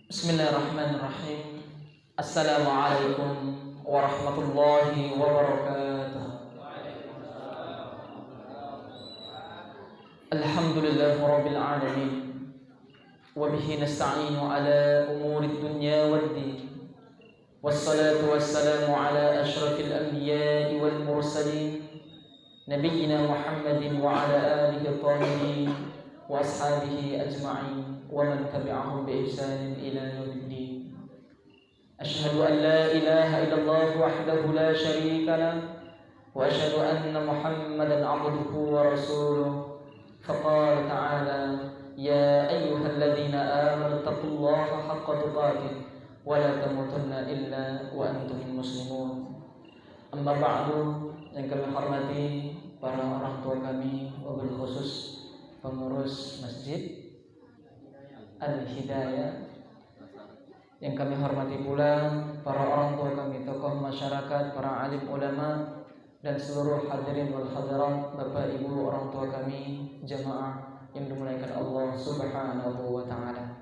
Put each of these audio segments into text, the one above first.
Bismillahirrahmanirrahim. Assalamualaikum warahmatullahi wabarakatuh. Alhamdulillahi rabbil alamin. Wa bihi nasta'inu ala umuri dunya waddin. Wassalatu wassalamu ala asyrafil anbiya'i wal mursalin nabiyyina Muhammadin wa ala alihi at-tahirin wa ashabihi ajma'in wa man tabi'ahum bi ihsanin ila yaumiddin. Asyhadu an la ilaha illallah wahdahu la syarika lah wa asyhadu anna Muhammadan 'abduhu wa rasuluh. Faqala ta'ala ya ayyuhalladzina amanu taqullaha haqqa tuqatih wa la tamutunna illa wa antum muslimun. Amma ba'du, yang kami hormati para orang tua kami, wabil khusus pengurus Masjid Al-Hidayah, yang kami hormati pula para orang tua kami, tokoh masyarakat, para alim ulama, dan seluruh hadirin wal hadirat, bapak ibu orang tua kami, jamaah yang dimuliakan Allah Subhanahu wa ta'ala.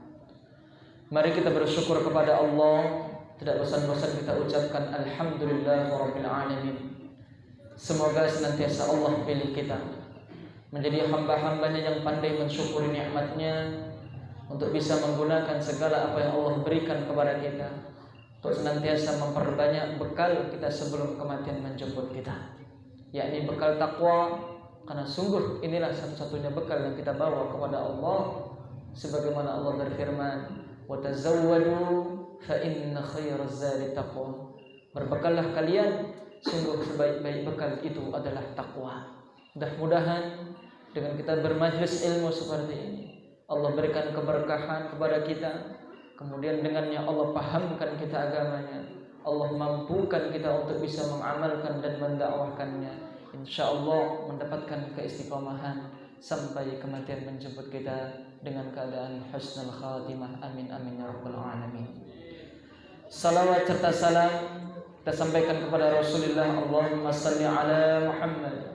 Mari kita bersyukur kepada Allah. Tidak bosan-bosan kita ucapkan alhamdulillah rabbil alamin. Semoga senantiasa Allah pilih kita menjadi hamba-hambanya yang pandai mensyukuri nikmatnya, untuk bisa menggunakan segala apa yang Allah berikan kepada kita, untuk senantiasa memperbanyak bekal kita sebelum kematian menjemput kita, yakni bekal takwa. Karena sungguh inilah satu-satunya bekal yang kita bawa kepada Allah, sebagaimana Allah berfirman, wa tazawwadu fa inna khairaz zadi taqwa. Berbekallah kalian, sungguh sebaik-baik bekal itu adalah takwa. Mudah-mudahan dengan kita bermajlis ilmu seperti ini, Allah berikan keberkahan kepada kita, kemudian dengannya Allah pahamkan kita agamanya, Allah mampukan kita untuk bisa mengamalkan dan mendakwahkannya, insyaallah mendapatkan keistiqomahan sampai kematian menjemput kita dengan keadaan husnul khatimah. Amin amin ya rabbal alamin. Salawat serta salam kita sampaikan kepada Rasulullah. Allahumma salli ala Muhammad.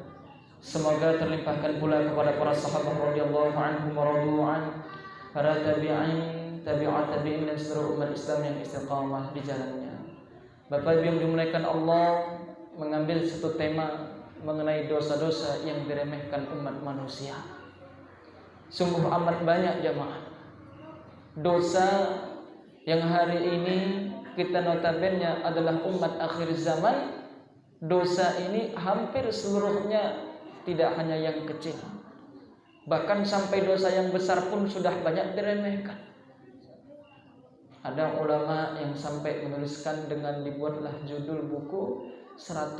Semoga terlimpahkan pula kepada para sahabat radhiyallahu anhum wa radhu'an, para tabi'in, tabi'at tabi'in, dan seluruh umat Islam yang istiqamah di jalannya. Bapak Ibu yang dimuliakan Allah, mengambil satu tema mengenai dosa-dosa yang diremehkan umat manusia. Sungguh amat banyak jamaah dosa yang hari ini kita notabene adalah umat akhir zaman. Dosa ini hampir seluruhnya tidak hanya yang kecil, bahkan sampai dosa yang besar pun sudah banyak diremehkan. Ada ulama yang sampai menuliskan dengan dibuatlah judul buku 100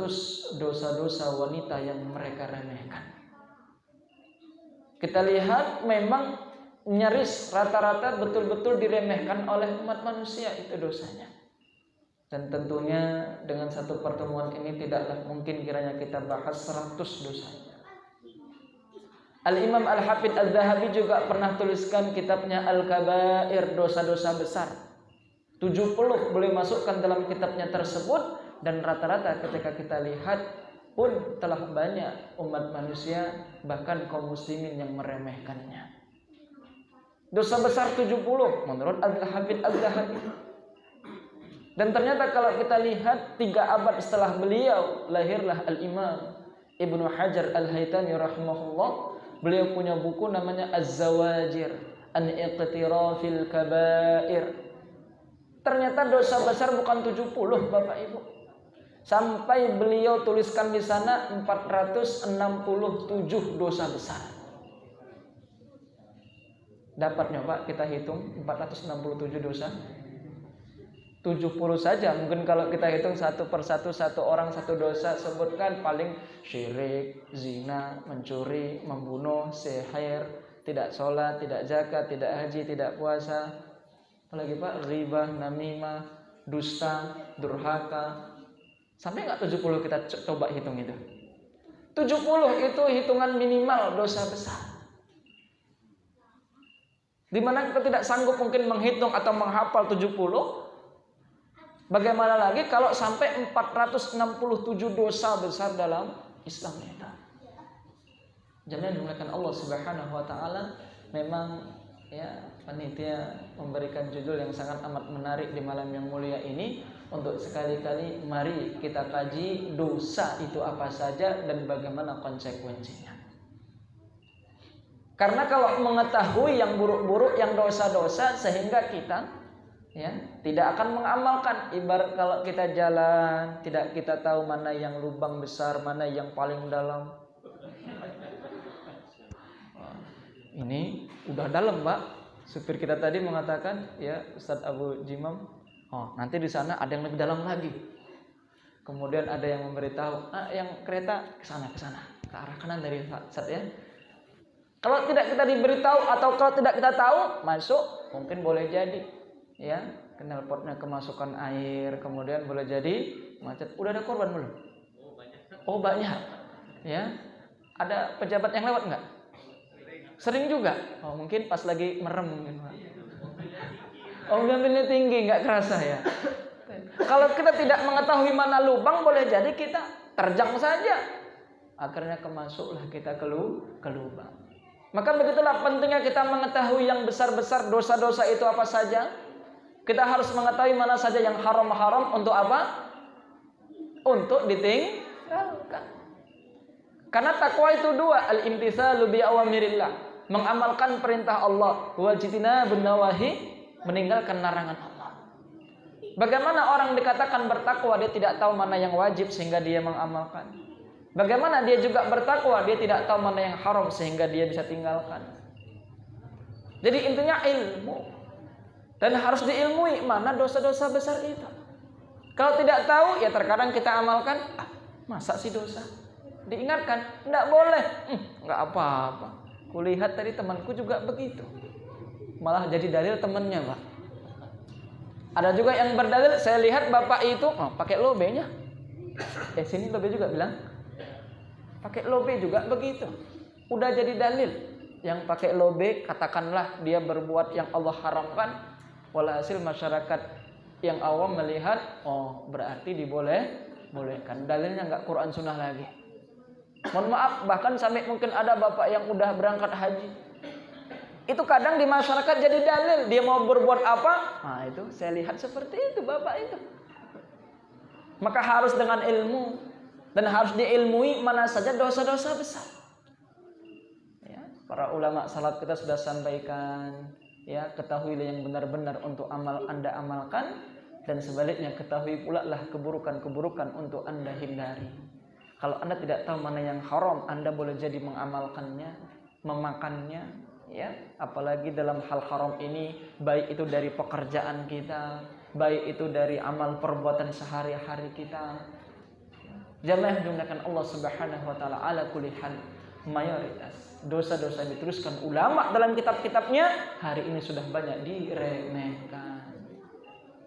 dosa-dosa wanita yang mereka remehkan. Kita lihat memang nyaris rata-rata betul-betul diremehkan oleh umat manusia itu dosanya. Dan tentunya dengan satu pertemuan ini tidaklah mungkin kiranya kita bahas 100 dosanya. Al-Imam Al-Hafidh Al-Zahabi juga pernah tuliskan kitabnya Al-Kabair, dosa-dosa besar. 70 beliau masukkan dalam kitabnya tersebut, dan rata-rata ketika kita lihat pun telah banyak umat manusia, bahkan kaum muslimin yang meremehkannya. Dosa besar 70 menurut Al-Hafidh Al-Zahabi. Dan ternyata kalau kita lihat 3 abad setelah beliau, lahirlah Al-Imam Ibnu Hajar Al-Haytami rahimahullah. Beliau punya buku namanya Az-Zawajir an Iqtirafil Kabair. Ternyata dosa besar bukan 70 Bapak Ibu. Sampai beliau tuliskan di sana 467 dosa besar. Dapatnya Pak kita hitung 467 dosa. 70 saja mungkin kalau kita hitung satu persatu, satu orang satu dosa sebutkan, paling syirik, zina, mencuri, membunuh, sihir, tidak sholat, tidak zakat, tidak haji, tidak puasa, apalagi Pak, riba, namimah, dusta, durhaka. Sampai nggak 70 kita coba hitung itu. 70 itu hitungan minimal dosa besar. Dimana kita tidak sanggup mungkin menghitung atau menghafal 70. Bagaimana lagi kalau sampai 467 dosa besar dalam Islam kita. Jangan dimuliakan Allah Subhanahu wa taala, memang ya panitia memberikan judul yang sangat amat menarik di malam yang mulia ini, untuk sekali-kali mari kita kaji dosa itu apa saja dan bagaimana konsekuensinya. Karena kalau mengetahui yang buruk-buruk, yang dosa-dosa, sehingga kita ya tidak akan mengamalkan. Ibarat kalau kita jalan, tidak kita tahu mana yang lubang besar, mana yang paling dalam. Ini udah dalam, Pak. Supir kita tadi mengatakan, ya Ustadz Abu Jimam, oh nanti di sana ada yang lebih dalam lagi. Kemudian ada yang memberitahu, yang kereta ke sana, ke arah kanan dari Ustadz ya. Kalau tidak kita diberitahu atau kalau tidak kita tahu, masuk mungkin boleh jadi ya knalpotnya kemasukan air, kemudian boleh jadi macet. Udah ada korban belum? Oh banyak. Ya. Ada pejabat yang lewat enggak? Sering juga. Oh mungkin pas lagi merem mungkin. Oh mobilnya tinggi, enggak kerasa ya. Kalau kita tidak mengetahui mana lubang, boleh jadi kita terjang saja. Akhirnya kemasuklah kita ke lubang. Maka begitulah pentingnya kita mengetahui yang besar-besar dosa-dosa itu apa saja. Kita harus mengetahui mana saja yang haram-haram, untuk apa? Untuk ditinggalkan. Karena takwa itu dua, al-imtitsalu bi awamirillah, mengamalkan perintah Allah, wajtinabun nawahi, meninggalkan larangan Allah. Bagaimana orang dikatakan bertakwa, dia tidak tahu mana yang wajib sehingga dia mengamalkan. Bagaimana dia juga bertakwa, dia tidak tahu mana yang haram sehingga dia bisa tinggalkan. Jadi intinya ilmu. Dan harus diilmui mana dosa-dosa besar itu. Kalau tidak tahu, ya terkadang kita amalkan, masa sih dosa? Diingatkan, enggak boleh. Enggak apa-apa. Kulihat tadi temanku juga begitu. Malah jadi dalil temannya, Pak. Ada juga yang berdalil, saya lihat bapak itu pakai lobe-nya. Sini lobe juga bilang. Pakai lobe juga begitu. Udah jadi dalil. Yang pakai lobe, katakanlah dia berbuat yang Allah haramkan. Walhasil masyarakat yang awam melihat, oh berarti dibolehkan. Dalilnya enggak Quran Sunnah lagi. Mohon maaf, bahkan sampai mungkin ada bapak yang udah berangkat haji. Itu kadang di masyarakat jadi dalil. Dia mau berbuat apa? Nah itu saya lihat seperti itu bapak itu. Maka harus dengan ilmu. Dan harus diilmui mana saja dosa-dosa besar. Ya, para ulama salaf kita sudah sampaikan, ya ketahuilah yang benar-benar untuk Anda amalkan, dan sebaliknya ketahui pula lah keburukan-keburukan untuk Anda hindari. Kalau Anda tidak tahu mana yang haram, Anda boleh jadi mengamalkannya, memakannya, ya. Apalagi dalam hal haram ini, baik itu dari pekerjaan kita, baik itu dari amal perbuatan sehari-hari kita. Jamaah yang dimuliakan Allah Subhanahu wa taala, ala kulli hal, mayoritas dosa-dosa yang diteruskan ulama dalam kitab-kitabnya hari ini sudah banyak diremehkan.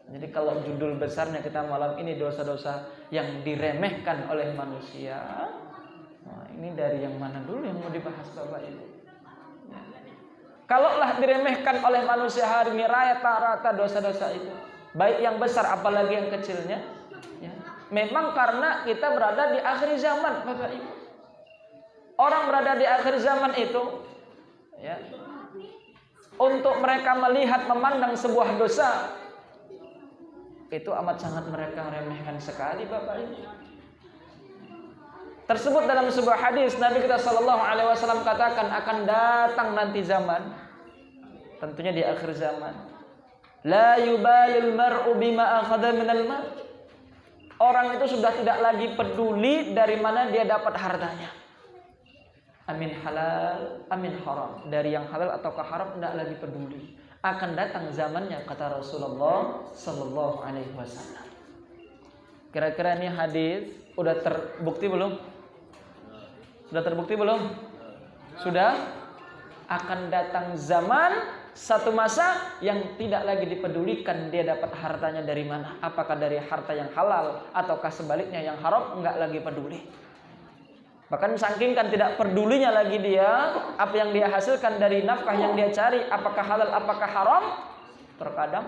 Jadi kalau judul besarnya kita malam ini dosa-dosa yang diremehkan oleh manusia, ini dari yang mana dulu yang mau dibahas Bapak Ibu? Kalaulah diremehkan oleh manusia hari ini rata-rata dosa-dosa itu, baik yang besar apalagi yang kecilnya, ya. Memang karena kita berada di akhir zaman, Bapak Ibu. Orang berada di akhir zaman itu, ya, untuk mereka melihat, memandang sebuah dosa, itu amat sangat mereka remehkan sekali, Bapak Ibu. Tersebut dalam sebuah hadis Nabi kita Shallallahu Alaihi Wasallam katakan, akan datang nanti zaman, tentunya di akhir zaman, la yubalil mar'u bima akhadha minal mal. Orang itu sudah tidak lagi peduli dari mana dia dapat hartanya. Amin halal, amin haram. Dari yang halal ataukah haram tidak lagi peduli. Akan datang zamannya, kata Rasulullah Sallallahu Alaihi Wasallam. Kira-kira ini hadis udah terbukti belum? Sudah terbukti belum? Sudah. Akan datang zaman, satu masa yang tidak lagi dipedulikan dia dapat hartanya dari mana. Apakah dari harta yang halal ataukah sebaliknya yang haram, enggak lagi peduli. Bahkan saking kan tidak pedulinya lagi dia, apa yang dia hasilkan dari nafkah yang dia cari, apakah halal apakah haram, terkadang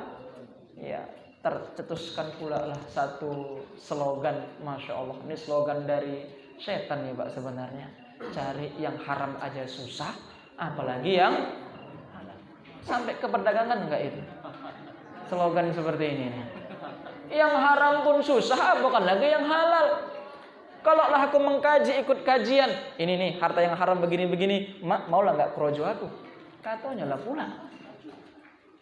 ya tercetuskan pula lah satu slogan, Masya Allah, ini slogan dari setan nih Pak sebenarnya. Cari yang haram aja susah, apalagi yang halal. Sampai ke perdagangan enggak itu? Slogan seperti ini nih. Yang haram pun susah, bukan lagi yang halal. Kalau lah aku mengkaji, ikut kajian, ini nih harta yang haram begini-begini, mak maulah nggak krojo aku? Katanya lah pula.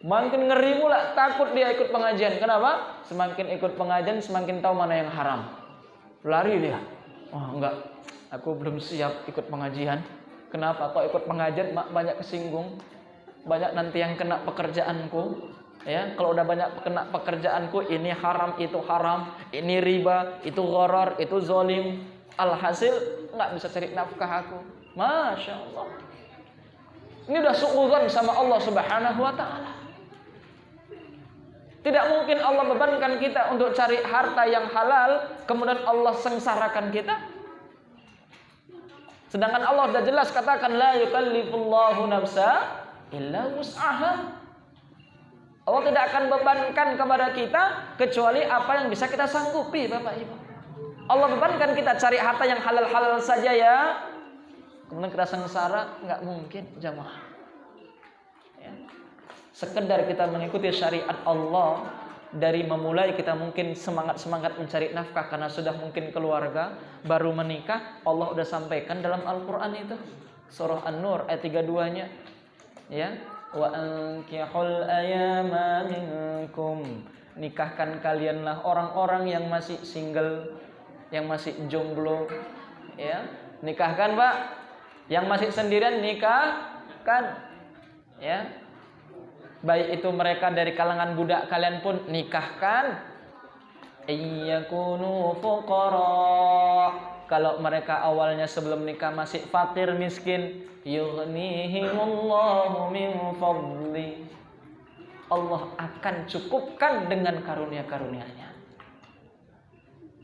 Makin ngeri pula, takut dia ikut pengajian. Kenapa? Semakin ikut pengajian, semakin tahu mana yang haram. Lari dia. Oh enggak, aku belum siap ikut pengajian. Kenapa? Kok ikut pengajian banyak kesinggung, banyak nanti yang kena pekerjaanku. Ya, kalau udah banyak kena pekerjaanku, ini haram, itu haram, ini riba, itu gharar, itu zalim. Alhasil nggak bisa cari nafkah aku. Masya Allah. Ini udah suudzon sama Allah Subhanahu wa taala. Tidak mungkin Allah bebankan kita untuk cari harta yang halal, kemudian Allah sengsarakan kita. Sedangkan Allah sudah jelas katakan la yukallifullahu nafsa illa wus'aha. Allah tidak akan bebankan kepada kita kecuali apa yang bisa kita sanggupi, Bapak Ibu. Allah bebankan kita cari harta yang halal-halal saja ya. Kemudian kita sengsara, nggak mungkin jamaah. Ya. Sekedar kita mengikuti syariat Allah, dari memulai kita mungkin semangat-semangat mencari nafkah karena sudah mungkin keluarga, baru menikah, Allah udah sampaikan dalam Al-Quran itu. Surah An-Nur ayat 32-nya. Ya. Wa ankihul ayama minkum, nikahkan kalianlah orang-orang yang masih single, yang masih jomblo, ya. Nikahkan, Pak. Yang masih sendirian nikahkan, ya. Baik itu mereka dari kalangan budak kalian pun nikahkan. Iyakunu fuqara, kalau mereka awalnya sebelum nikah masih fakir miskin, yughnihimullahu min fadli, Allah akan cukupkan dengan karunia-karunia-Nya.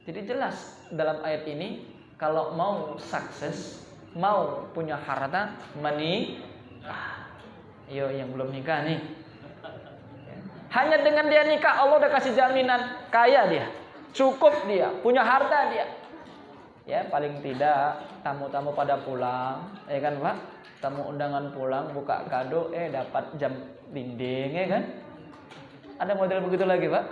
Jadi jelas dalam ayat ini, kalau mau sukses, mau punya harta, menikah. Yo yang belum nikah nih. Hanya dengan dia nikah Allah udah kasih jaminan kaya dia, cukup dia, punya harta dia. Ya paling tidak tamu-tamu pada pulang, ya kan Pak? Tamu undangan pulang buka kado, dapat jam dinding, ya kan? Ada model begitu lagi Pak?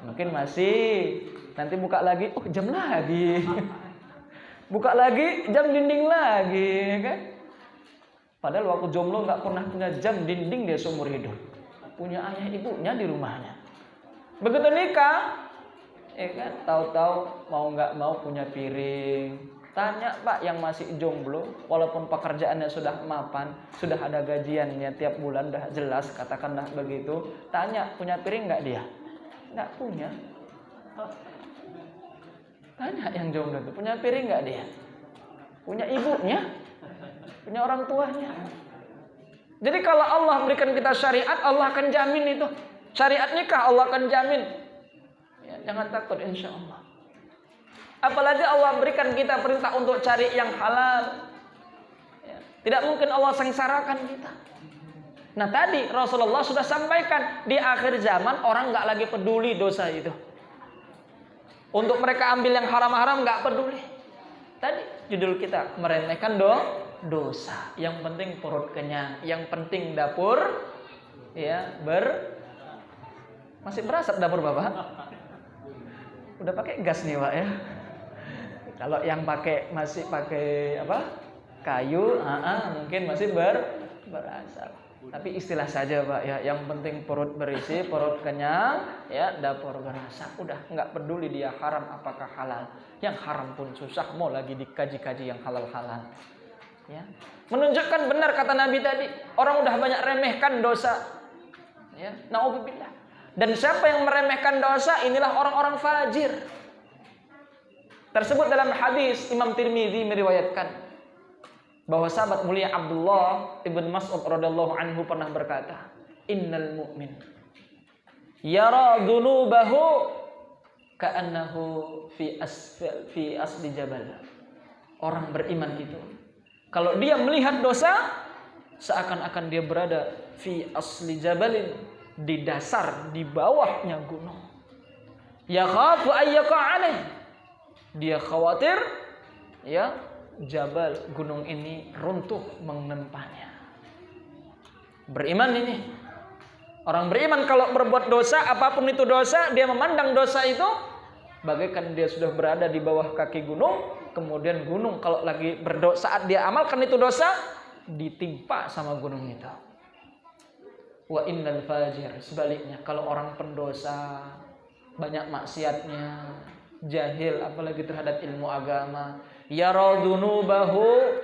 Mungkin masih. Nanti buka lagi, oh jam lagi. Buka lagi, jam dinding lagi, ya kan? Padahal waktu jomblo nggak pernah punya jam dinding dia seumur hidup. Punya ayah ibunya di rumahnya. Begitu nikah, ya kan? Tahu-tahu mau nggak mau punya piring. Tanya Pak yang masih jomblo, walaupun pekerjaannya sudah mapan, sudah ada gajiannya tiap bulan, dah jelas, katakanlah begitu. Tanya punya piring nggak dia? Nggak punya. Tanya yang jomblo itu punya piring nggak dia? Punya ibunya, punya orang tuanya. Jadi kalau Allah berikan kita syariat, Allah akan jamin itu. Syariat nikah Allah akan jamin. Ya, jangan takut insya Allah. Apalagi Allah berikan kita perintah untuk cari yang halal. Ya, tidak mungkin Allah sengsarakan kita. Nah tadi Rasulullah sudah sampaikan, di akhir zaman orang nggak lagi peduli dosa itu. Untuk mereka ambil yang haram-haram nggak peduli. Tadi judul kita meremehkan dosa. Yang penting perut kenyang, yang penting dapur ya masih berasap dapur Bapak. Udah pakai gas nih Pak ya. Kalau yang masih pakai kayu, mungkin masih berasap. Tapi istilah saja Pak ya, yang penting perut berisi, perut kenyang, ya dapur berasap. Udah nggak peduli dia haram apakah halal. Yang haram pun susah, mau lagi dikaji-kaji yang halal-halal. Ya. Menunjukkan benar kata Nabi tadi, orang udah banyak remehkan dosa. Ya, naudzubillah. Dan siapa yang meremehkan dosa, inilah orang-orang fajir. Tersebut dalam hadis Imam Tirmidzi meriwayatkan bahwa sahabat mulia Abdullah ibn Mas'ud radhiyallahu anhu pernah berkata, "Innal mu'min yara dhunubahu ka'annahu fi asli jabal." Orang beriman itu kalau dia melihat dosa, seakan-akan dia berada fi asli jabalin, di dasar, di bawahnya gunung. Ya khafu ayyaka alaih. Dia khawatir ya jabal gunung ini runtuh menempahnya. Beriman ini. Orang beriman kalau berbuat dosa, apapun itu dosa, dia memandang dosa itu bagaikan dia sudah berada di bawah kaki gunung. Kemudian gunung kalau lagi berdosa, saat dia amalkan itu dosa, ditimpa sama gunung itu. Wa innal fajir, sebaliknya kalau orang pendosa, banyak maksiatnya, jahil apalagi terhadap ilmu agama, yaradunubahu,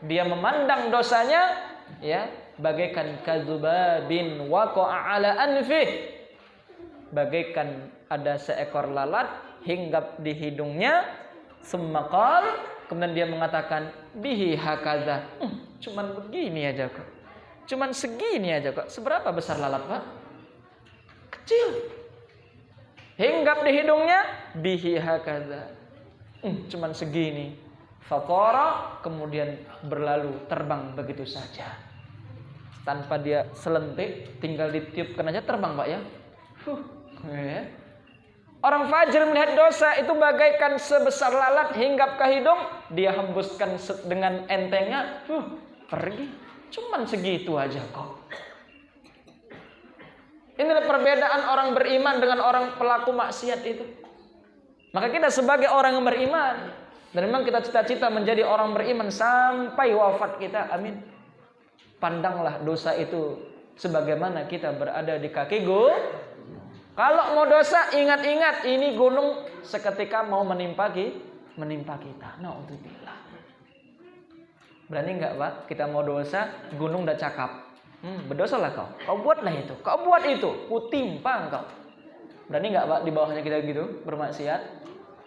dia memandang dosanya ya bagaikan kadzubabin waqa'a ala anfih, bagaikan ada seekor lalat hinggap di hidungnya, semakal, kemudian dia mengatakan bihi hakaza, cuman begini aja kok, cuman segini aja kok. Seberapa besar lalat, Pak? Kecil. Hinggap di hidungnya bihi hakaza, cuman segini. Faqara, kemudian berlalu terbang begitu saja. Tanpa dia selentik, tinggal ditiupkan aja terbang, Pak ya. Ya. Orang fajir melihat dosa itu bagaikan sebesar lalat hinggap ke hidung, dia hembuskan dengan entengnya, pergi. Cuman segitu aja kok. Inilah perbedaan orang beriman dengan orang pelaku maksiat itu. Maka kita sebagai orang yang beriman, dan memang kita cita-cita menjadi orang beriman sampai wafat kita, amin. Pandanglah dosa itu sebagaimana kita berada di kaki gunung. Kalau mau dosa, ingat-ingat ini gunung seketika mau menimpa kita. Na'udzubillah. Berani enggak, Pak? Kita mau dosa, gunung udah cakap. Berdosalah kau. Kau buatlah itu. Kau buat itu. Kutimpa engkau. Berani enggak, Pak, di bawahnya kita gitu bermaksiat?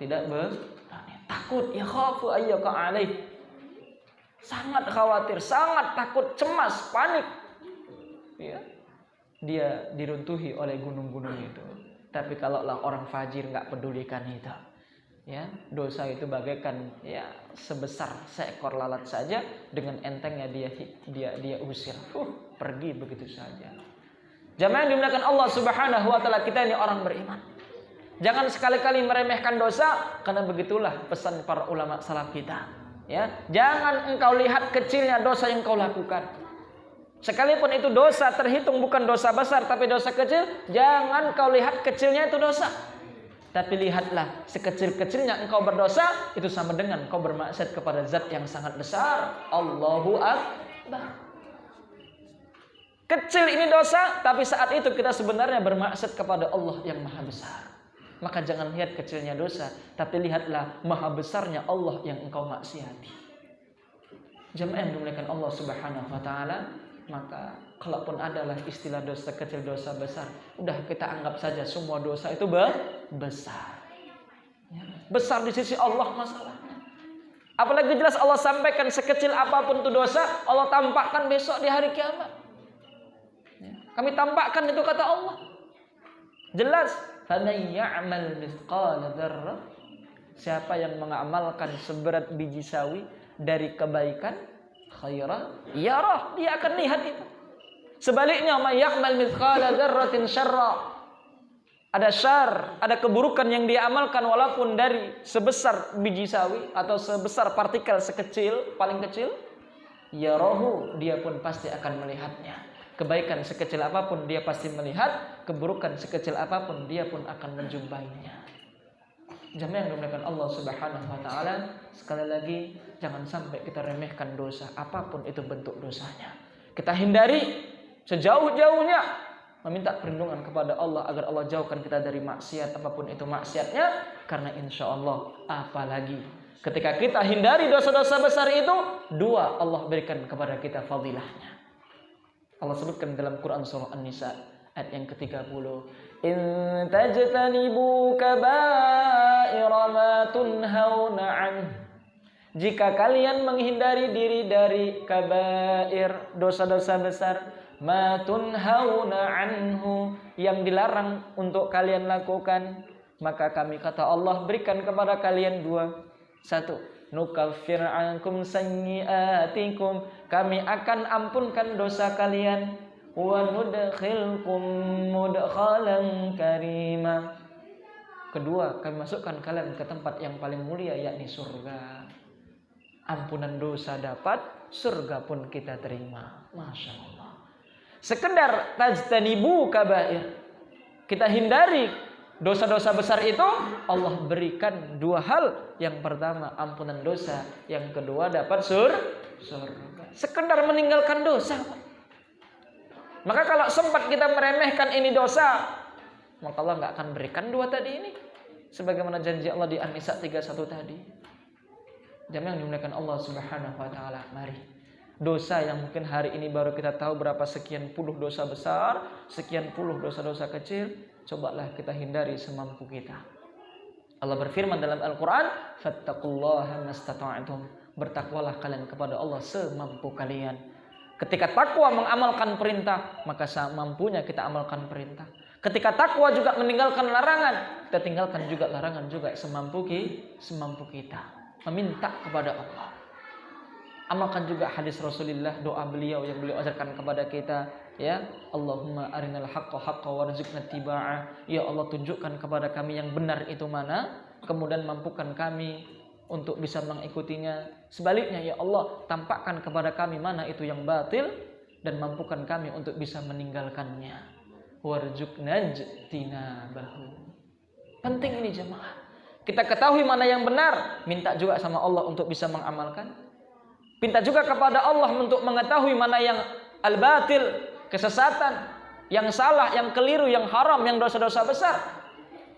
Tidak berani. Takut, ya khafu ayyaka alaih. Sangat khawatir, sangat takut, cemas, panik. Ya. Dia diruntuhi oleh gunung-gunung itu. Tapi kalaulah orang fajir enggak pedulikan itu, ya, dosa itu bagaikan ya sebesar seekor lalat saja, dengan entengnya dia usir. Pergi begitu saja. Jamaah yang dimuliakan Allah Subhanahu wa taala, kita ini orang beriman. Jangan sekali-kali meremehkan dosa, karena begitulah pesan para ulama salaf kita. Ya, jangan engkau lihat kecilnya dosa yang kau lakukan. Sekalipun itu dosa terhitung bukan dosa besar tapi dosa kecil, jangan kau lihat kecilnya itu dosa. Tapi lihatlah sekecil-kecilnya engkau berdosa, itu sama dengan kau bermaksiat kepada zat yang sangat besar. Allahu Akbar. Kecil ini dosa, tapi saat itu kita sebenarnya bermaksiat kepada Allah yang maha besar. Maka jangan lihat kecilnya dosa, tapi lihatlah maha besarnya Allah yang engkau maksiati. Jamaah yang dimuliakan Allah Subhanahu wa taala, maka kalaupun adalah istilah dosa kecil, dosa besar, udah kita anggap saja semua dosa itu besar. Ya, besar di sisi Allah masalahnya. Apalagi jelas Allah sampaikan sekecil apapun itu dosa, Allah tampakkan besok di hari kiamat. Ya, kami tampakkan itu kata Allah. Jelas. Faman ya'mal mithqala dzarrah, siapa yang mengamalkan seberat biji sawi dari kebaikan, khaira yarah, dia akan lihat itu. Sebaliknya, may ya'mal mithqala dzarratin syarra, ada syar, ada keburukan yang dia amalkan walaupun dari sebesar biji sawi atau sebesar partikel sekecil, paling kecil, yarahu, dia pun pasti akan melihatnya. Kebaikan sekecil apapun dia pasti melihat, keburukan sekecil apapun dia pun akan menjumpainya. Jamaah yang dimuliakan Allah Subhanahu wa taala, sekali lagi jangan sampai kita remehkan dosa apapun itu bentuk dosanya. Kita hindari sejauh-jauhnya, meminta perlindungan kepada Allah agar Allah jauhkan kita dari maksiat apapun itu maksiatnya, karena insya Allah apalagi ketika kita hindari dosa-dosa besar itu, dua Allah berikan kepada kita fadilahnya. Allah sebutkan dalam Quran surah An-Nisa ayat yang ke-30, in tajtanibu kaba'ira ma tunhauna an, jika kalian menghindari diri dari kabair, dosa-dosa besar, ma tunhauna anhu, yang dilarang untuk kalian lakukan, maka kami, kata Allah, berikan kepada kalian dua. Satu, nukaffir ankum sayyi'atikum, kami akan ampunkan dosa kalian, wa nudkhilkum mudkhalan karima. Kedua, kami masukkan kalian ke tempat yang paling mulia, yakni surga. Ampunan dosa dapat, surga pun kita terima. Masya Allah. sekedar tajtanibu kabair, kita hindari dosa-dosa besar itu, Allah berikan dua hal. Yang pertama ampunan dosa, yang kedua dapat surga. Sekedar meninggalkan dosa. Maka kalau sempat kita meremehkan ini dosa, maka Allah nggak akan berikan dua tadi ini. Sebagaimana janji Allah di An-Nisa 31 tadi. Jamaah yang dimuliakan Allah Subhanahu wa taala, mari. Dosa yang mungkin hari ini baru kita tahu berapa sekian puluh dosa besar, sekian puluh dosa-dosa kecil, cobalah kita hindari semampu kita. Allah berfirman dalam Al-Quran, fattaqullaha mastata'tum, bertakwalah kalian kepada Allah semampu kalian. Ketika takwa mengamalkan perintah, maka semampunya kita amalkan perintah. Ketika takwa juga meninggalkan larangan, kita tinggalkan juga larangan juga semampu kita. Meminta kepada Allah. Amalkan juga hadis Rasulullah, doa beliau yang beliau ajarkan kepada kita, ya, Allahumma arinal haqqa haqqa warzuqna tiba'ah. Ya Allah, tunjukkan kepada kami yang benar itu mana, kemudian mampukan kami untuk bisa mengikutinya. Sebaliknya, ya Allah, tampakkan kepada kami mana itu yang batil dan mampukan kami untuk bisa meninggalkannya. Warzuqna jtinabahu. Penting ini jemaah. Kita ketahui mana yang benar, minta juga sama Allah untuk bisa mengamalkan. Minta juga kepada Allah untuk mengetahui mana yang al-batil, kesesatan, yang salah, yang keliru, yang haram, yang dosa-dosa besar.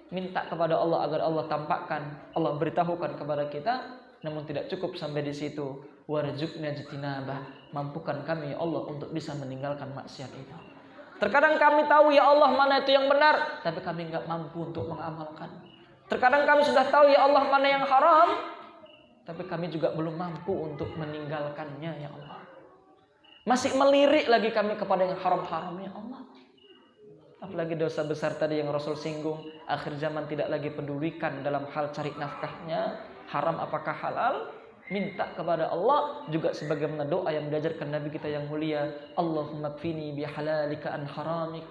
Minta kepada Allah agar Allah tampakkan, Allah beritahukan kepada kita. Namun tidak cukup sampai di situ. Warzuqna jtinabah, mampukan kami ya Allah untuk bisa meninggalkan maksiat itu. Terkadang kami tahu ya Allah mana itu yang benar, tapi kami enggak mampu untuk mengamalkan. Terkadang kami sudah tahu ya Allah mana yang haram, tapi kami juga belum mampu untuk meninggalkannya ya Allah. Masih melirik lagi kami kepada yang haram-haram ya Allah. Apalagi dosa besar tadi yang Rasul singgung, akhir zaman tidak lagi pedulikan dalam hal cari nafkahnya, haram apakah halal. Minta kepada Allah juga sebagaimana doa yang diajarkan Nabi kita yang mulia, Allahumma kfini bihalalika an haramik.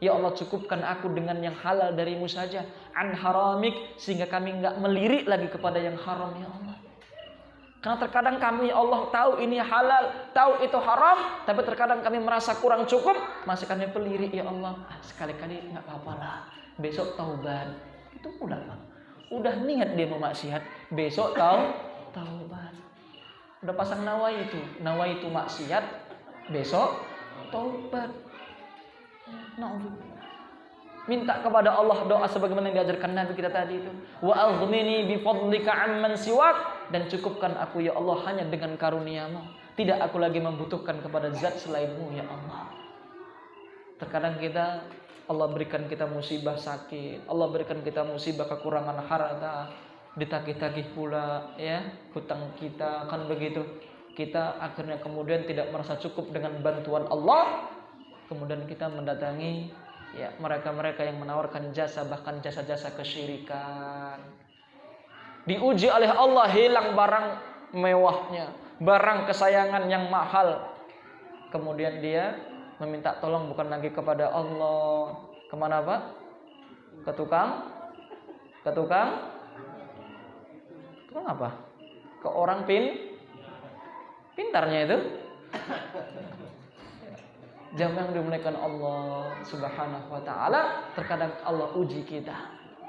Ya Allah, cukupkan aku dengan yang halal darimu saja, an haramik, sehingga kami enggak melirik lagi kepada yang haram ya Allah. Karena terkadang kami ya Allah tahu ini halal, tahu itu haram, tapi terkadang kami merasa kurang cukup, masih kami pelirik ya Allah. Sekali-kali enggak apa-apa lah, besok taubat. Itu mudah Bang. Udah niat dia mau maksiat, besok taubat. Udah pasang nawaitu maksiat, besok taubat. Minta kepada Allah doa sebagaimana yang diajarkan Nabi kita tadi itu. Wa aghnini bi fadlika amman siwak, dan cukupkan aku ya Allah hanya dengan karuniamu. Tidak aku lagi membutuhkan kepada zat selainmu ya Allah. Terkadang Allah berikan kita musibah sakit, Allah berikan kita musibah kekurangan harta, ditagih-tagih pula ya hutang kita, kan begitu. Kita akhirnya kemudian tidak merasa cukup dengan bantuan Allah. Kemudian kita mendatangi ya mereka-mereka yang menawarkan jasa, bahkan jasa-jasa kesyirikan. Diuji oleh Allah, hilang barang mewahnya, barang kesayangan yang mahal. Kemudian dia meminta tolong bukan lagi kepada Allah. Kemana Pak? Ke tukang apa? Ke orang pintarnya itu. Jamaah yang dimuliakan Allah Subhanahu wa taala, terkadang Allah uji kita.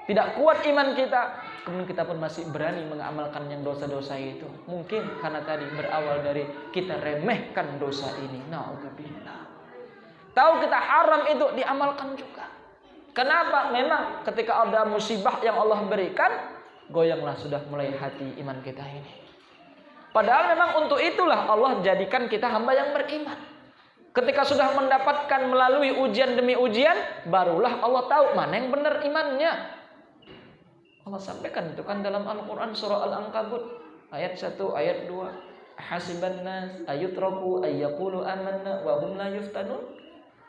Tidak kuat iman kita, kemudian kita pun masih berani mengamalkan yang dosa-dosa itu. Mungkin karena tadi berawal dari kita remehkan dosa ini. Na'udzubillah. Tahu kita haram itu diamalkan juga. Kenapa? Memang ketika ada musibah yang Allah berikan, goyanglah sudah mulai hati iman kita ini. Padahal memang untuk itulah Allah jadikan kita hamba yang beriman. Ketika sudah mendapatkan melalui ujian demi ujian, barulah Allah tahu mana yang benar imannya. Allah sampaikan itu kan dalam Al-Quran surah Al-Ankabut ayat 1, ayat 2. Hasiban nas ayutraku ayyaqulu amanna wa hum la yuftanun.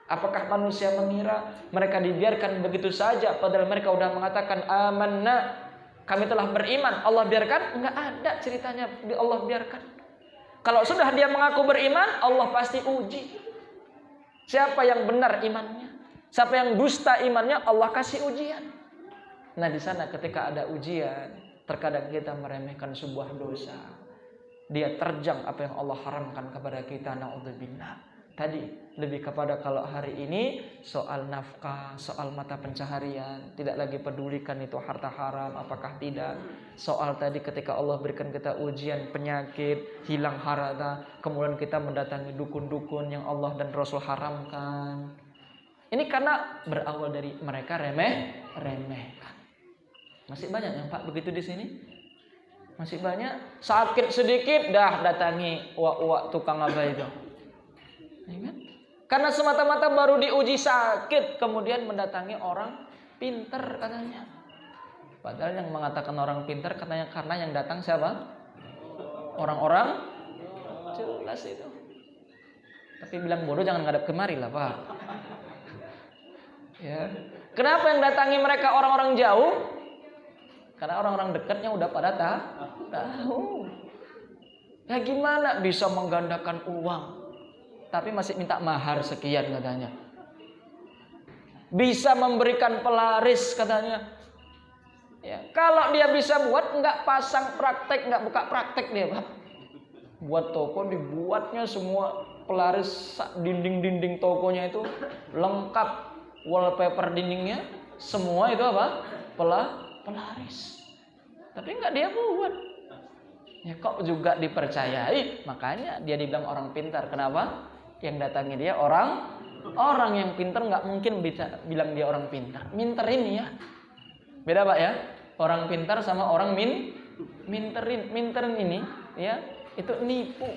Apakah manusia mengira mereka dibiarkan begitu saja padahal mereka sudah mengatakan amanna, kami telah beriman, Allah biarkan? Enggak ada ceritanya Allah biarkan. Kalau sudah dia mengaku beriman, Allah pasti uji. Siapa yang benar imannya, siapa yang dusta imannya, Allah kasih ujian. Nah di sana ketika ada ujian, terkadang kita meremehkan sebuah dosa. Dia terjang apa yang Allah haramkan kepada kita, naudzubillah. tadi lebih kepada kalau hari ini soal nafkah, soal mata pencaharian, tidak lagi pedulikan itu harta haram apakah tidak. Soal tadi ketika Allah berikan kita ujian penyakit, hilang harta, kemudian kita mendatangi dukun-dukun yang Allah dan Rasul haramkan. Ini karena berawal dari mereka remehkan. Masih banyak yang Pak begitu di sini? Masih banyak. Sakit sedikit dah datangi uak-uak tukang apa itu. Ingat? Karena semata-mata baru diuji sakit, kemudian mendatangi orang pinter katanya. Padahal yang mengatakan orang pinter katanya karena yang datang siapa? Orang-orang jelas itu. Tapi bilang bodoh jangan ngadap kemari lah Pak. Ya. Kenapa yang datangi mereka orang-orang jauh? Karena orang-orang dekatnya udah pada tahu. Ya gimana bisa menggandakan uang? Tapi masih minta mahar sekian katanya. Bisa memberikan pelaris katanya. Ya, kalau dia bisa buat, nggak pasang praktek, nggak buka praktek dia, Pak. Buat toko dibuatnya semua pelaris dinding-dinding tokonya itu lengkap, wallpaper dindingnya semua itu apa? Pelaris. Tapi nggak dia buat. Ya kok juga dipercayai, makanya dia dibilang orang pintar. Kenapa? Yang datangi dia orang yang pintar nggak mungkin bisa bilang dia orang pintar. Minterin ya. Beda Pak ya. Orang pintar sama orang minterin ini ya, itu nipu.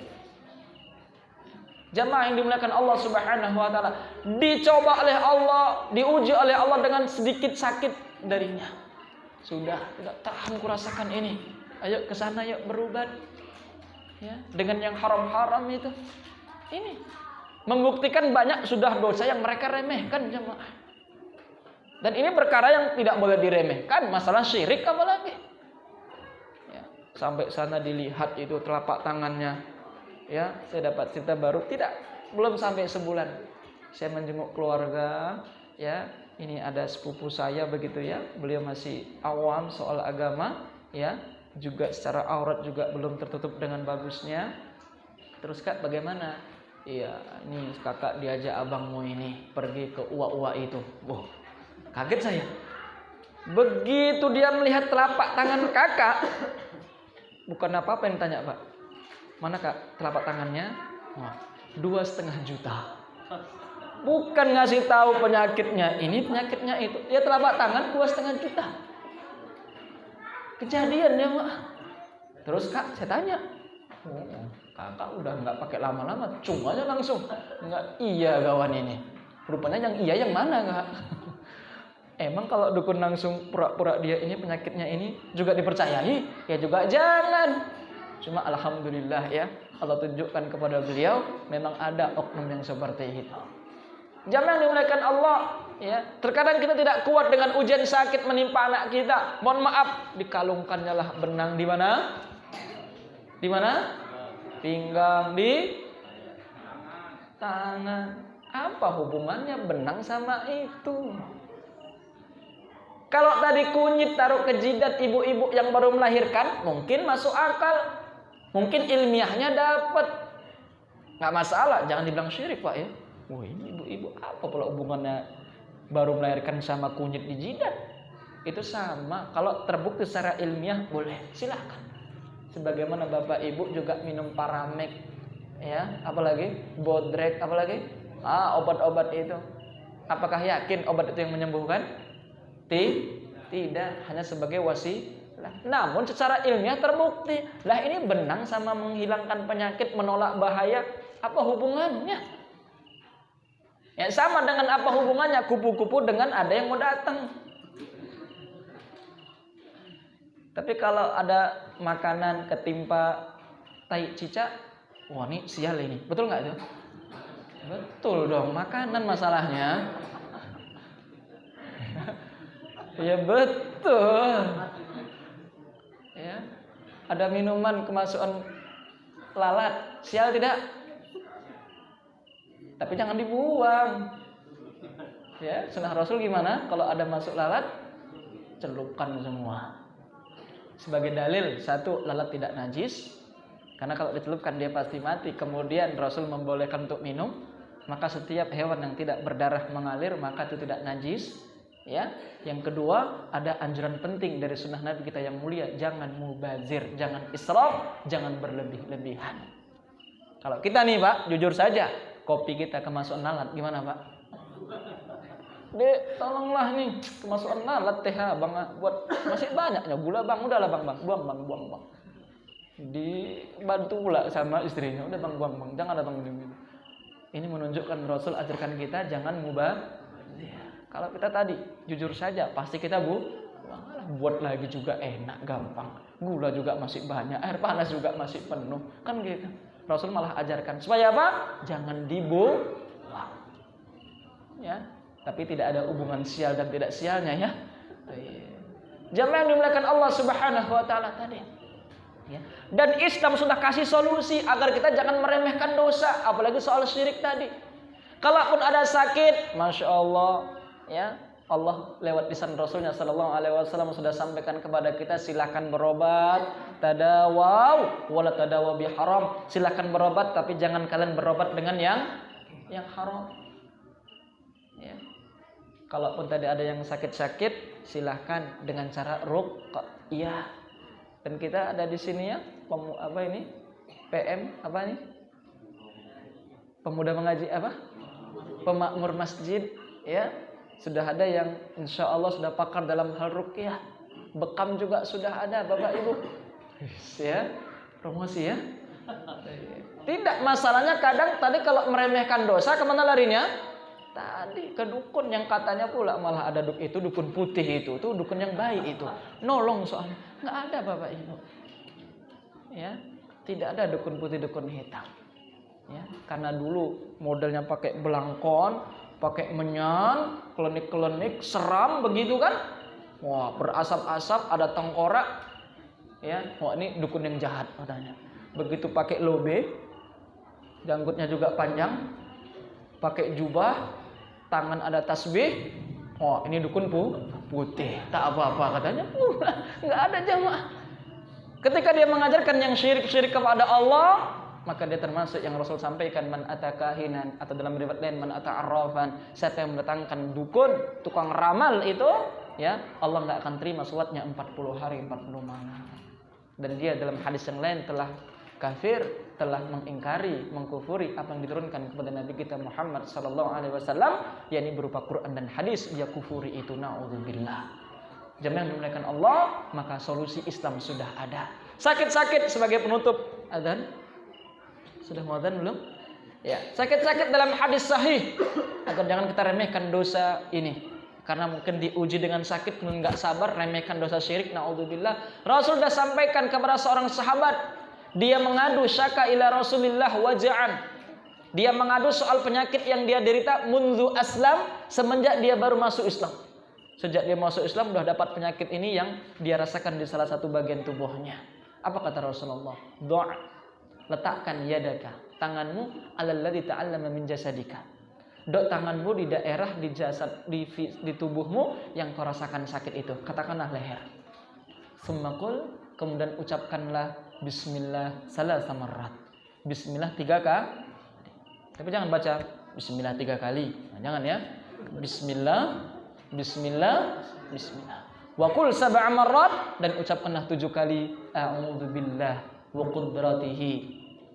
Jamaah yang dimuliakan Allah Subhanahu wa taala, dicoba oleh Allah, diuji oleh Allah dengan sedikit sakit darinya. Sudah tidak tahan kurasakan ini. Ayo ke sana yuk berubat. Ya, dengan yang haram-haram itu. Ini membuktikan banyak sudah dosa yang mereka remehkan jemaah. Dan ini perkara yang tidak boleh diremehkan, masalah syirik apalagi. Ya, sampai sana dilihat itu telapak tangannya. Ya, saya dapat cerita baru, belum sampai sebulan. Saya menjenguk keluarga, ya. Ini ada sepupu saya begitu ya. Beliau masih awam soal agama, ya. Juga secara aurat juga belum tertutup dengan bagusnya. Terus Kak bagaimana? Iya, ini kakak diajak abangmu ini pergi ke uak-uak itu. Wah, kaget saya. Begitu dia melihat telapak tangan kakak, bukan apa-apa yang tanya Pak. Mana Kak telapak tangannya? Wah, 2,5 juta. Bukan ngasih tahu penyakitnya ini, penyakitnya itu. Ya telapak tangan 2,5 juta. Kejadian ya Pak. Terus Kak, saya tanya. Kakak udah nggak pakai lama-lama, cuma aja langsung. Nggak iya kawan ini. Rupanya yang iya yang mana Kak? Emang kalau dukun langsung pura-pura dia ini penyakitnya ini juga dipercayai? Ya juga jangan. Cuma alhamdulillah ya, Allah tunjukkan kepada beliau memang ada oknum yang seperti itu. Jamaah yang dimuliakan Allah, ya. Terkadang kita tidak kuat dengan ujian sakit menimpa anak kita. Mohon maaf, dikalungkannya lah benang di mana? Di mana? Pinggang, di tangan. Apa hubungannya benang sama itu? Kalau tadi kunyit taruh ke jidat ibu-ibu yang baru melahirkan, mungkin masuk akal. Mungkin ilmiahnya dapat. Nggak masalah, jangan dibilang syirik Pak ya. Wah ini ibu-ibu apa pula hubungannya baru melahirkan sama kunyit di jidat? Itu sama. Kalau terbukti secara ilmiah boleh, silakan. Sebagaimana bapak ibu juga minum Paramek, ya, apalagi Bodrek, apalagi obat-obat itu. Apakah yakin obat itu yang menyembuhkan? Tidak, hanya sebagai wasilah. Namun secara ilmiah terbukti. Lah ini benang sama menghilangkan penyakit, menolak bahaya, apa hubungannya? Ya sama dengan apa hubungannya kupu-kupu dengan ada yang mau datang. Tapi kalau ada makanan ketimpa tai cicak, wah ini sial ini. Betul nggak itu? Betul dong, makanan masalahnya. Ya betul. Ya, ada minuman kemasukan lalat, sial tidak? Tapi jangan dibuang. Ya, sunnah Rasul gimana? Kalau ada masuk lalat, celupkan semua. Sebagai dalil, satu, lalat tidak najis, karena kalau dicelupkan dia pasti mati. Kemudian Rasul membolehkan untuk minum. maka setiap hewan yang tidak berdarah mengalir maka itu tidak najis. Ya, yang kedua ada anjuran penting dari sunnah Nabi kita yang mulia, jangan mubazir, jangan israf, jangan berlebih-lebihan. Kalau kita nih Pak, jujur saja, kopi kita kemasukan lalat, gimana Pak? Dek, tolonglah nih, kemasukan lalat teh Bang, buat masih banyaknya gula Bang, udahlah Bang, buang. Dibantu pula sama istrinya, udah Bang, buang, jangan ada Bang gitu. Ini menunjukkan Rasul ajarkan kita jangan mubazir. Kalau kita tadi jujur saja pasti kita buat lagi juga enak gampang, gula juga masih banyak, air panas juga masih penuh, kan gitu. Rasul malah ajarkan supaya apa? Jangan dibuang. Ya, tapi tidak ada hubungan sial dan tidak sialnya ya. Jamaah yang dimuliakan Allah Subhanahu wa taala tadi. Ya. Dan Islam sudah kasih solusi agar kita jangan meremehkan dosa, apalagi soal syirik tadi. Kalaupun ada sakit, masya Allah, ya Allah lewat lisan Rasulnya Sallallahu Alaihi Wasallam sudah sampaikan kepada kita, silakan berobat, tadawaw, wala tadawaw bi haram. Silakan berobat, tapi jangan kalian berobat dengan yang haram. Ya. Kalaupun tadi ada yang sakit-sakit, silahkan dengan cara ruqyah. Dan kita ada di sini ya, PM apa ini? Pemuda mengaji apa? Pemakmur masjid, ya. Sudah ada yang insya Allah sudah pakar dalam hal ruqyah. Bekam juga sudah ada Bapak Ibu. Ya, promosi ya. Tidak, masalahnya kadang tadi kalau meremehkan dosa kemana larinya? Tadi ke dukun yang katanya pula malah ada dukun putih itu tuh dukun yang baik itu. Nolong soalnya. Nggak ada Bapak Ibu. Ya, tidak ada dukun putih dukun hitam. Ya, karena dulu modelnya pakai belangkon, pakai menyan, klenik-klenik, seram begitu kan? Wah, berasap-asap, ada tengkorak. Ya, wah ini dukun yang jahat katanya. Begitu pakai lobe, janggutnya juga panjang, pakai jubah, tangan ada tasbih. Oh, ini dukun putih, tak apa-apa katanya. Nggak ada jamaah. Ketika dia mengajarkan yang syirik-syirik kepada Allah, maka dia termasuk yang Rasul sampaikan, man atakahinan, atau dalam riwayat lain man ata'arrafan, siapa yang mendatangkan dukun, tukang ramal itu, ya Allah nggak akan terima salatnya 40 hari 40 malam. Dan dia dalam hadis yang lain telah kafir, telah mengingkari, mengkufuri apa yang diturunkan kepada Nabi kita Muhammad sallallahu alaihi wasallam, yakni berupa Quran dan hadis. Dia kufuri itu, naudzubillah. Jamaah yang dimuliakan Allah, maka solusi Islam sudah ada. Sakit-sakit sebagai penutup adzan. Sudah mau adzan belum? Ya, sakit-sakit dalam hadis sahih agar jangan kita remehkan dosa ini. Karena mungkin diuji dengan sakit, enggak sabar, remehkan dosa syirik, naudzubillah. Rasul sudah sampaikan kepada seorang sahabat, dia mengadu syaka ila Rasulillah waja'an. Dia mengadu soal penyakit yang dia derita mundu aslam, semenjak dia baru masuk Islam. Sejak dia masuk Islam sudah dapat penyakit ini yang dia rasakan di salah satu bagian tubuhnya. Apa kata Rasulullah? Doa, letakkan yadaka, tanganmu alalladzi ta'allama min jasadika. Dok tanganmu di daerah di jasad di tubuhmu yang kau rasakan sakit itu. Katakanlah leher. Summakul, kemudian ucapkanlah bismillah salasa marrat. Bismillah 3 kali. Tapi jangan baca bismillah 3 kali. Nah, jangan ya. Bismillah, bismillah, bismillah. Wa qul sab'a marrat, dan ucapkanlah 7 kali a'udzubillah wa qudratihi,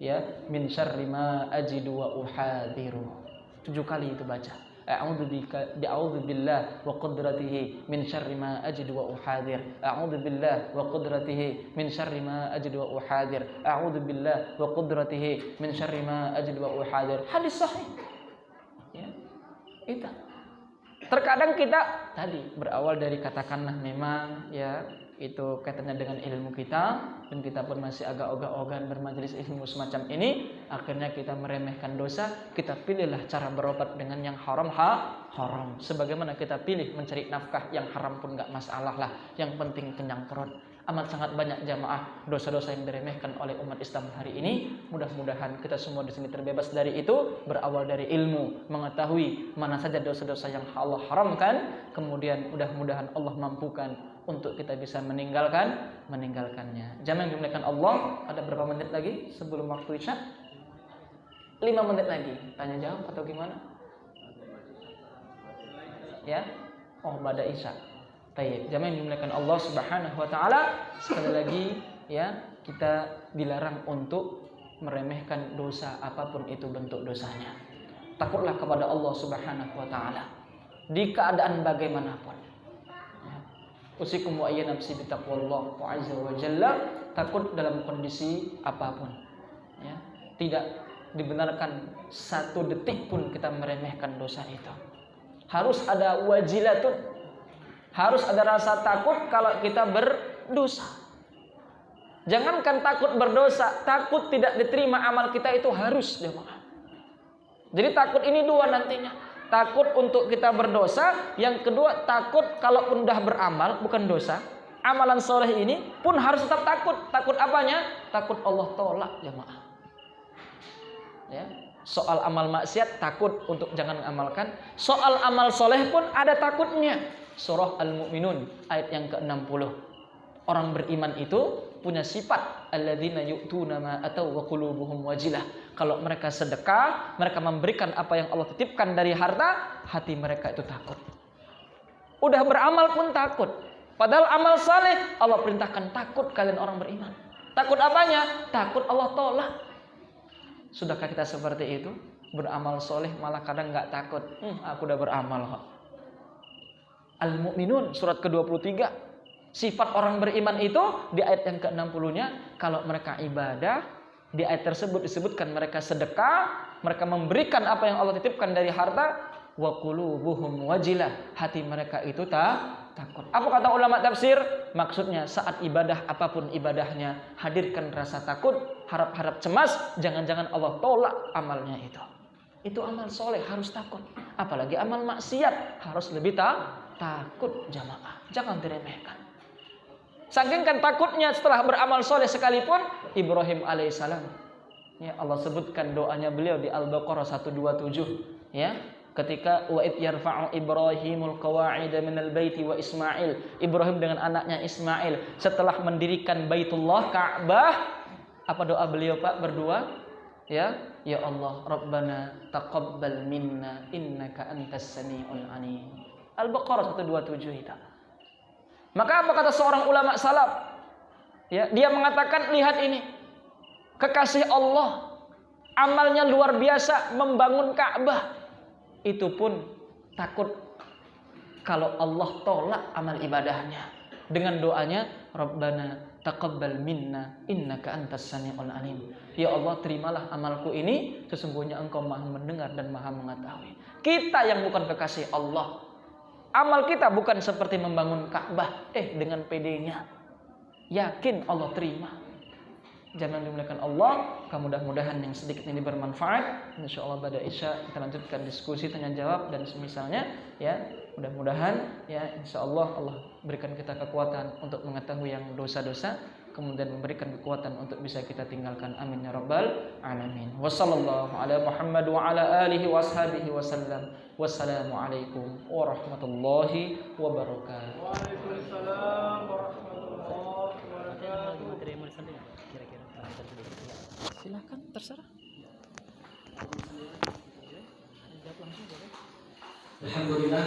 ya, min syarri ma ajidu wa uhadiru. 7 kali itu baca. A'udzubillah wa qudratihi min syarri ma ajidu wa uhadir. A'udzubillah wa qudratihi min syarri ma ajidu wa uhadir. A'udzubillah wa qudratihi min syarri ma ajidu wa uhadir. Hadis sahih. Ya. Itu. Terkadang kita tadi berawal dari katakanlah memang ya itu kaitannya dengan ilmu kita, dan kita pun masih agak ogah-ogahan bermajelis ilmu semacam ini, akhirnya kita meremehkan dosa. Kita pilihlah cara berobat dengan yang haram haram, sebagaimana kita pilih mencari nafkah yang haram pun nggak masalah lah, yang penting kenyang perut. Amat sangat banyak jamaah dosa-dosa yang diremehkan oleh umat Islam hari ini. Mudah-mudahan kita semua di sini terbebas dari itu, berawal dari ilmu, mengetahui mana saja dosa-dosa yang Allah haramkan, kemudian mudah-mudahan Allah mampukan untuk kita bisa meninggalkannya. Jamaah yang dimuliakan Allah, ada berapa menit lagi sebelum waktu Isya? 5 menit lagi. Tanya jawab atau gimana? Ya? Oh, pada Isya. Baik, jamaah yang dimuliakan Allah Subhanahu wa taala, sekali lagi ya, kita dilarang untuk meremehkan dosa apapun itu bentuk dosanya. Takutlah kepada Allah Subhanahu wa taala di keadaan bagaimanapun. Ya. Usikum wa ayya nafsi bitaqwallah wa azza wa jalla, takut dalam kondisi apapun. Ya. Tidak dibenarkan satu detik pun kita meremehkan dosa itu. Harus ada wajilatun. Harus ada rasa takut kalau kita berdosa. Jangankan takut berdosa, takut tidak diterima amal kita itu harus, jemaah. Jadi takut ini dua nantinya. Takut untuk kita berdosa, yang kedua takut kalaupun dah beramal, bukan dosa, amalan soleh ini pun harus tetap takut. Takut apanya? Takut Allah tolak, jemaah. Ya. Soal amal maksiat takut untuk jangan mengamalkan. Soal amal soleh pun ada takutnya. Surah Al-Mu'minun ayat yang ke-60. Orang beriman itu punya sifat alladzina yu'tuna ma ataw wa qulubuhum wajilah. Kalau mereka sedekah, mereka memberikan apa yang Allah titipkan dari harta, hati mereka itu takut. Udah beramal pun takut. Padahal amal saleh Allah perintahkan takut kalian orang beriman. Takut apanya? Takut Allah tolak. Sudahkah kita seperti itu? Beramal soleh malah kadang nggak takut. Aku udah beramal kok. Al-Mu'minun surat ke-23. Sifat orang beriman itu di ayat yang ke-60-nya, kalau mereka ibadah, di ayat tersebut disebutkan mereka sedekah, mereka memberikan apa yang Allah titipkan dari harta, wa qulubuhum wajilah, hati mereka itu takut. Apa kata ulama tafsir? Maksudnya saat ibadah apapun ibadahnya, hadirkan rasa takut, harap-harap cemas, jangan-jangan Allah tolak amalnya itu. Itu amal soleh harus takut. Apalagi amal maksiat harus lebih takut, jamaah. Jangan diremehkan. Saking kan takutnya setelah beramal soleh sekalipun, Ibrahim alaihissalam, ya, Allah sebutkan doanya beliau di Al-Baqarah 127, ya, ketika wa id yarfa'u Ibrahimul qawa'ida minal baiti wa Ismail. Ibrahim dengan anaknya Ismail setelah mendirikan Baitullah Ka'bah, apa doa beliau Pak berdua? Ya Allah, Rabbana taqabbal minna innaka antas sami'ul alim. Al-Baqarah 127 itu. Maka apa kata seorang ulama salaf? Ya, dia mengatakan, lihat ini. Kekasih Allah, amalnya luar biasa membangun Ka'bah. Itu pun takut kalau Allah tolak amal ibadahnya. Dengan doanya, Rabbana taqabbal minna innaka antas sami'ul alim. Ya Allah, terimalah amalku ini, sesungguhnya Engkau Maha mendengar dan Maha mengetahui. Kita yang bukan kekasih Allah, amal kita bukan seperti membangun Ka'bah, dengan PD-nya. Yakin Allah terima. Jangan dimuliakan Allah. Mudah-mudahan yang sedikit ini bermanfaat. Insyaallah pada Isya kita lanjutkan diskusi tanya jawab dan semisalnya, ya. Mudah-mudahan ya insyaallah Allah berikan kita kekuatan untuk mengetahui yang dosa-dosa, kemudian memberikan kekuatan untuk bisa kita tinggalkan. Amin ya rabbal alamin. Wassallallahu ala Muhammad wa ala alihi washabihi wasallam. Wassalamualaikum warahmatullahi wabarakatuh. Waalaikumsalam warahmatullahi wabarakatuh. Materi yang mau disampaikan kira-kira. Silakan, terserah. Jawab langsung boleh. Alhamdulillah.